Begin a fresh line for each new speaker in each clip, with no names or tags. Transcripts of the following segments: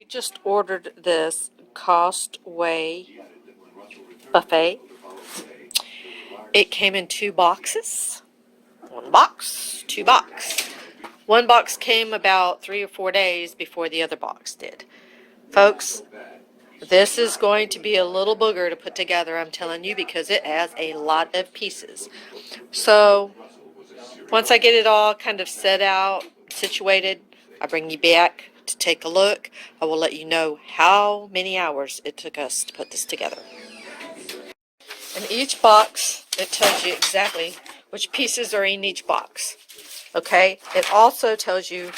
We just ordered this Costway buffet. It came in 2 boxes. 1 box, 2 box. 1 box came about 3 or 4 days before the other box did. Folks, this is going to be a little booger to put together, I'm telling you, because it has a lot of pieces. So, once I get it all kind of set out, situated, I bring you back to take a look. I will let you know how many hours it took us to put this together. In each box, it tells you exactly which pieces are in each box. Okay? It also tells you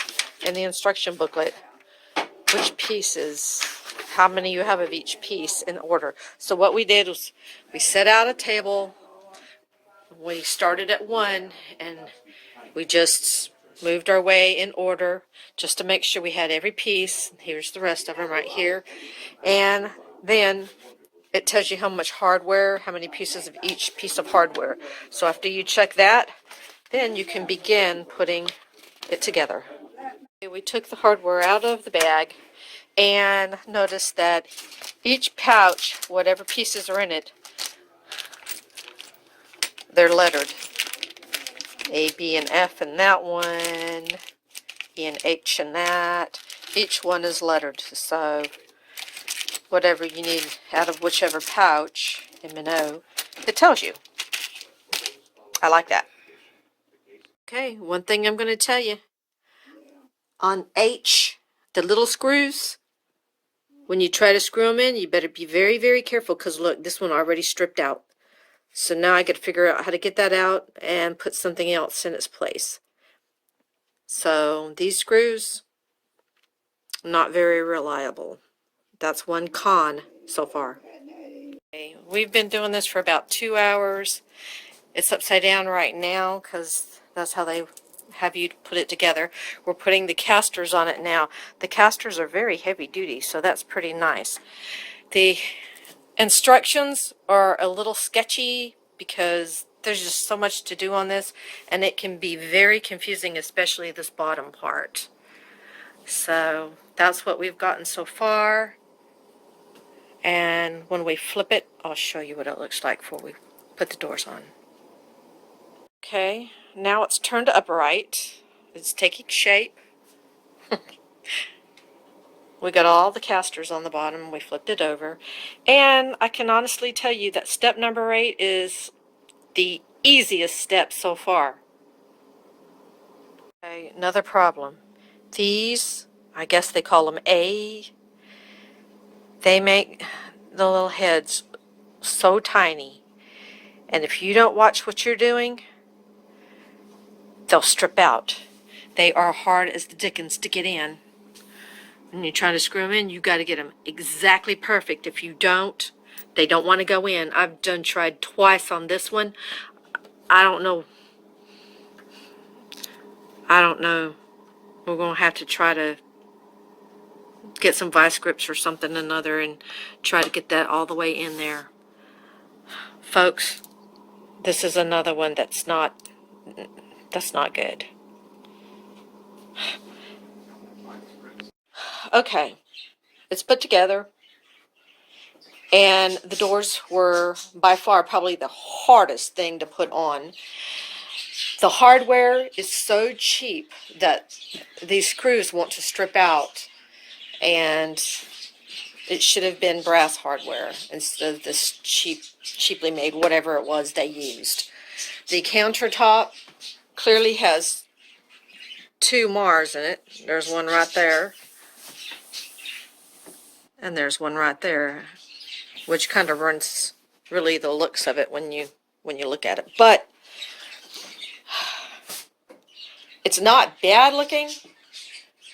in the instruction booklet which pieces, how many you have of each piece in order. So what we did was we set out a table. We started at 1 and we just moved our way in order just to make sure we had every piece. Here's the rest of them right here. And then it tells you how much hardware, how many pieces of each piece of hardware. So after you check that, then you can begin putting it together. We took the hardware out of the bag and noticed that each pouch, whatever pieces are in it, they're lettered. A, B, and F in that one, E and H in that. Each one is lettered, so whatever you need out of whichever pouch, M and O, it tells you. I like that. Okay, one thing I'm going to tell you. On H, the little screws, when you try to screw them in, you better be very, very careful, because look, this one already stripped out. So now I got to figure out how to get that out and put something else in its place. So these screws, not very reliable. That's one con so far. Okay, we've been doing this for about 2 hours. It's upside down right now because that's how they have you put it together. We're putting the casters on it now. The casters are very heavy duty, so that's pretty nice. The instructions are a little sketchy because there's just so much to do on this, and it can be very confusing, especially this bottom part. So that's what we've gotten so far. And when we flip it, I'll show you what it looks like before we put the doors on. Okay, now it's turned upright. It's taking shape. We got all the casters on the bottom. We flipped it over. And I can honestly tell you that step number 8 is the easiest step so far. Okay, another problem. These, I guess they call them A, they make the little heads so tiny. And if you don't watch what you're doing, they'll strip out. They are hard as the dickens to get in. When you're trying to screw them in, you got to get them exactly perfect. If you don't, they don't want to go in. I've tried twice on this one. I don't know. We're going to have to try to get some vice grips or something or another and try to get that all the way in there. Folks, this is another one that's not good. Okay, it's put together, and the doors were by far probably the hardest thing to put on. The hardware is so cheap that these screws want to strip out, and it should have been brass hardware instead of this cheaply made whatever it was they used. The countertop clearly has 2 Mars in it. There's one right there. And there's one right there, which kind of ruins really the looks of it when you look at it. But it's not bad looking.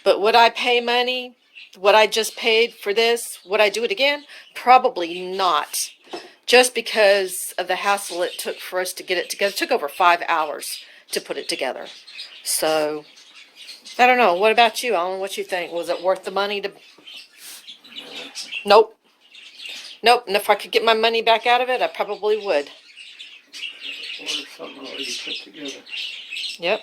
But would I pay money? What I just paid for this? Would I do it again? Probably not. Just because of the hassle it took for us to get it together. It took over 5 hours to put it together. So I don't know. What about you? I don't know what you think. Was it worth the money to... Nope. Nope. And if I could get my money back out of it, I probably would.
Or something already put together.
Yep.